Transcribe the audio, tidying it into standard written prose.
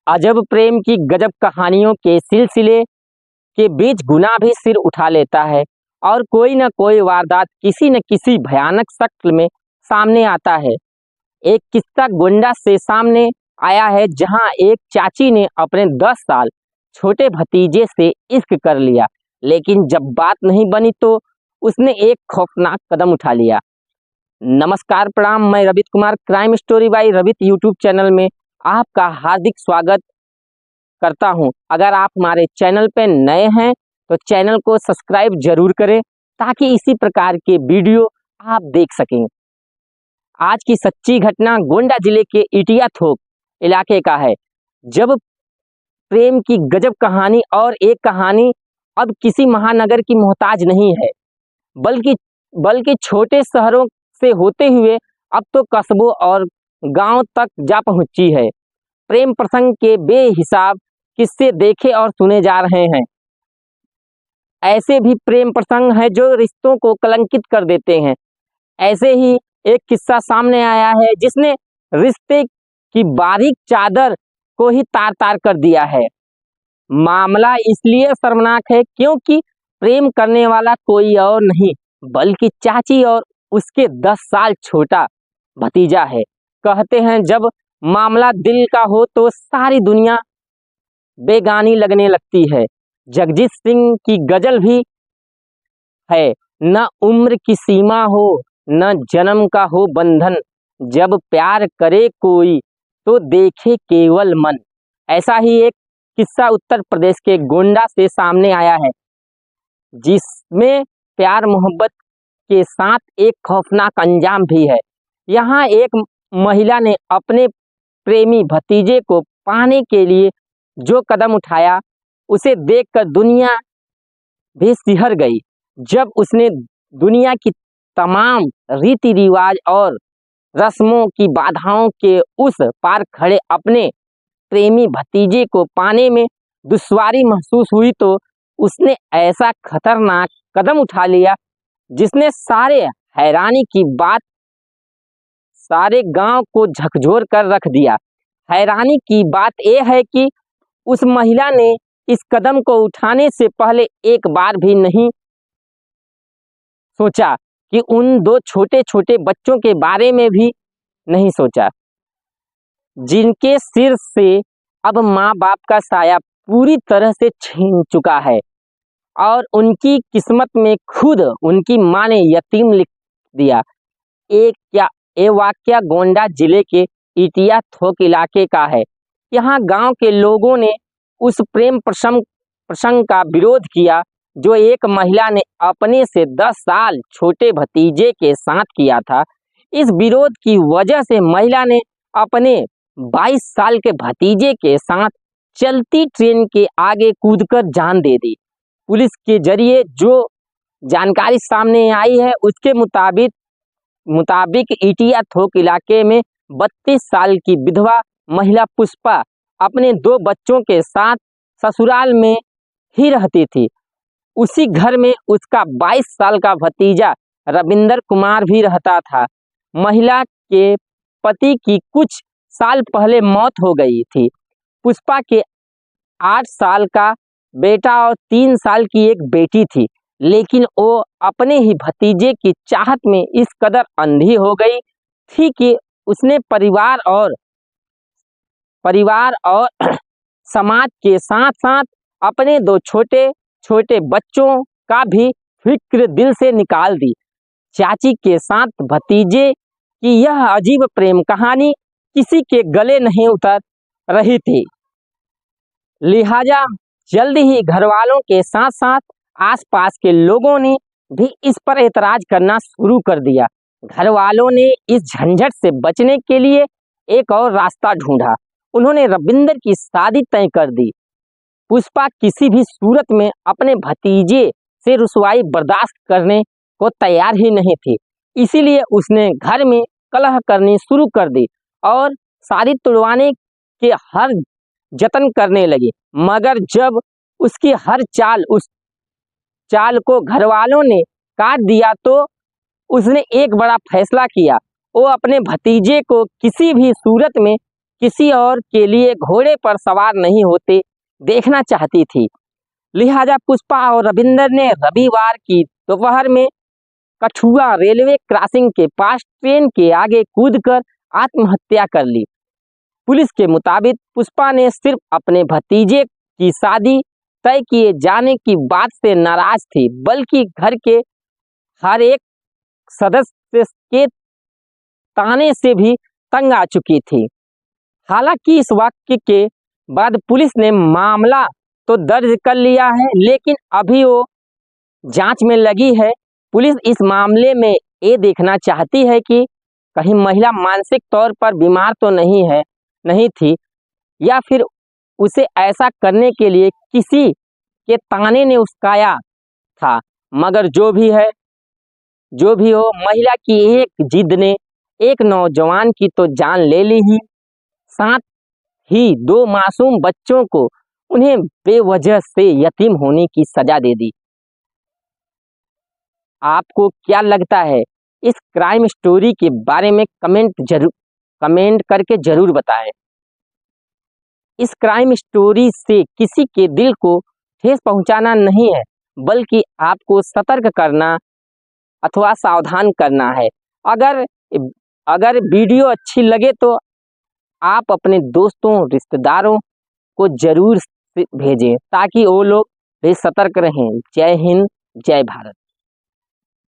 अजब प्रेम की गजब कहानियों के सिलसिले के बीच गुनाह भी सिर उठा लेता है और कोई न कोई वारदात किसी न किसी भयानक शक्ल में सामने आता है। एक किस्सा गोंडा से सामने आया है, जहां एक चाची ने अपने 10 साल छोटे भतीजे से इश्क कर लिया, लेकिन जब बात नहीं बनी तो उसने एक खौफनाक कदम उठा लिया। नमस्कार, प्रणाम। मैं Ravit Kumar crime story by Ravit YouTube channel में आपका हार्दिक स्वागत करता हूं। अगर आप हमारे चैनल पर नए हैं तो चैनल को सब्सक्राइब जरूर करें ताकि इसी प्रकार के वीडियो आप देख सकें। आज की सच्ची घटना गोंडा जिले के इटिया थोक इलाके का है। जब प्रेम की गजब कहानी, और एक कहानी अब किसी महानगर की मोहताज नहीं है, बल्कि छोटे शहरों से होते हुए अब तो कस्बों और गांव तक जा पहुंची है। प्रेम प्रसंग के बेहिसाब किस्से देखे और सुने जा रहे हैं। ऐसे भी प्रेम प्रसंग हैं जो रिश्तों को कलंकित कर देते हैं। ऐसे ही एक किस्सा सामने आया है जिसने रिश्ते की बारीक चादर को ही तार तार कर दिया है। मामला इसलिए शर्मनाक है क्योंकि प्रेम करने वाला कोई और नहीं बल्कि चाची और उसके 10 साल छोटा भतीजा है। कहते हैं जब मामला दिल का हो तो सारी दुनिया बेगानी लगने लगती है। जगजीत सिंह की गजल भी है, न उम्र की सीमा हो न जन्म का हो बंधन, जब प्यार करे कोई तो देखे केवल मन। ऐसा ही एक किस्सा उत्तर प्रदेश के गोंडा से सामने आया है, जिसमें प्यार मोहब्बत के साथ एक खौफनाक अंजाम भी है। यहाँ एक महिला ने अपने प्रेमी भतीजे को पाने के लिए जो कदम उठाया, उसे देखकर दुनिया भी सिहर गई। जब उसने दुनिया की तमाम रीति रिवाज और रस्मों की बाधाओं के उस पार खड़े अपने प्रेमी भतीजे को पाने में दुश्वारी महसूस हुई तो उसने ऐसा खतरनाक कदम उठा लिया जिसने सारे गांव को झकझोर कर रख दिया। हैरानी की बात यह है कि उस महिला ने इस कदम को उठाने से पहले एक बार भी नहीं सोचा कि उन 2 छोटे छोटे बच्चों के बारे में भी नहीं सोचा, जिनके सिर से अब माँ बाप का साया पूरी तरह से छीन चुका है और उनकी किस्मत में खुद उनकी माँ ने यतीम लिख दिया। ये वाकया गोंडा जिले के इटिया थोक इलाके का है। यहाँ गांव के लोगों ने उस प्रेम प्रसंग का विरोध किया जो एक महिला ने अपने से 10 साल छोटे भतीजे के साथ किया था। इस विरोध की वजह से महिला ने अपने 22 साल के भतीजे के साथ चलती ट्रेन के आगे कूदकर जान दे दी। पुलिस के जरिए जो जानकारी सामने आई है उसके मुताबिक इटिया थोक इलाके में 32 साल की विधवा महिला पुष्पा अपने 2 बच्चों के साथ ससुराल में ही रहती थी। उसी घर में उसका 22 साल का भतीजा रविंदर कुमार भी रहता था। महिला के पति की कुछ साल पहले मौत हो गई थी। पुष्पा के 8 साल का बेटा और 3 साल की एक बेटी थी, लेकिन वो अपने ही भतीजे की चाहत में इस कदर अंधी हो गई थी कि उसने परिवार और समाज के साथ साथ अपने 2 छोटे छोटे बच्चों का भी फिक्र दिल से निकाल दी। चाची के साथ भतीजे की यह अजीब प्रेम कहानी किसी के गले नहीं उतर रही थी, लिहाजा जल्द ही घरवालों के साथ साथ आसपास के लोगों ने भी इस पर एतराज करना शुरू कर दिया। घरवालों ने इस झंझट से बचने के लिए एक और रास्ता ढूंढा। उन्होंने रविंदर की शादी तय कर दी। पुष्पा किसी भी सूरत में अपने भतीजे से रुसवाई बर्दाश्त करने को तैयार ही नहीं थी, इसीलिए उसने घर में कलह करनी शुरू कर दी और शादी तुड़वाने के हर जतन करने लगी। मगर जब उसकी हर उस चाल को घरवालों ने काट दिया तो उसने एक बड़ा फैसला किया। वो अपने भतीजे को किसी भी सूरत में किसी और के लिए घोड़े पर सवार नहीं होते देखना चाहती थी। लिहाजा पुष्पा और रविंदर ने रविवार की दोपहर में कठुआ रेलवे क्रॉसिंग के पास ट्रेन के आगे कूदकर आत्महत्या कर ली। पुलिस के मुताबिक पुष्पा ने सिर्फ अपने भतीजे की शादी तय किए जाने की बात से नाराज थी, बल्कि घर के हर एक सदस्य के ताने से भी तंग आ चुकी थी। हालांकि इस वाक्य के बाद पुलिस ने मामला तो दर्ज कर लिया है, लेकिन अभी वो जांच में लगी है। पुलिस इस मामले में ये देखना चाहती है कि कहीं महिला मानसिक तौर पर बीमार तो नहीं थी, या फिर उसे ऐसा करने के लिए किसी के ताने ने उकसाया था। मगर जो भी हो, महिला की एक जिद ने एक नौजवान की तो जान ले ली ही, साथ ही 2 मासूम बच्चों को उन्हें बेवजह से यतीम होने की सजा दे दी। आपको क्या लगता है इस क्राइम स्टोरी के बारे में? कमेंट करके जरूर बताएं। इस क्राइम स्टोरी से किसी के दिल को ठेस पहुंचाना नहीं है, बल्कि आपको सतर्क करना अथवा सावधान करना है। अगर वीडियो अच्छी लगे तो आप अपने दोस्तों रिश्तेदारों को जरूर भेजें, ताकि वो लोग भी सतर्क रहें। जय हिंद, जय भारत।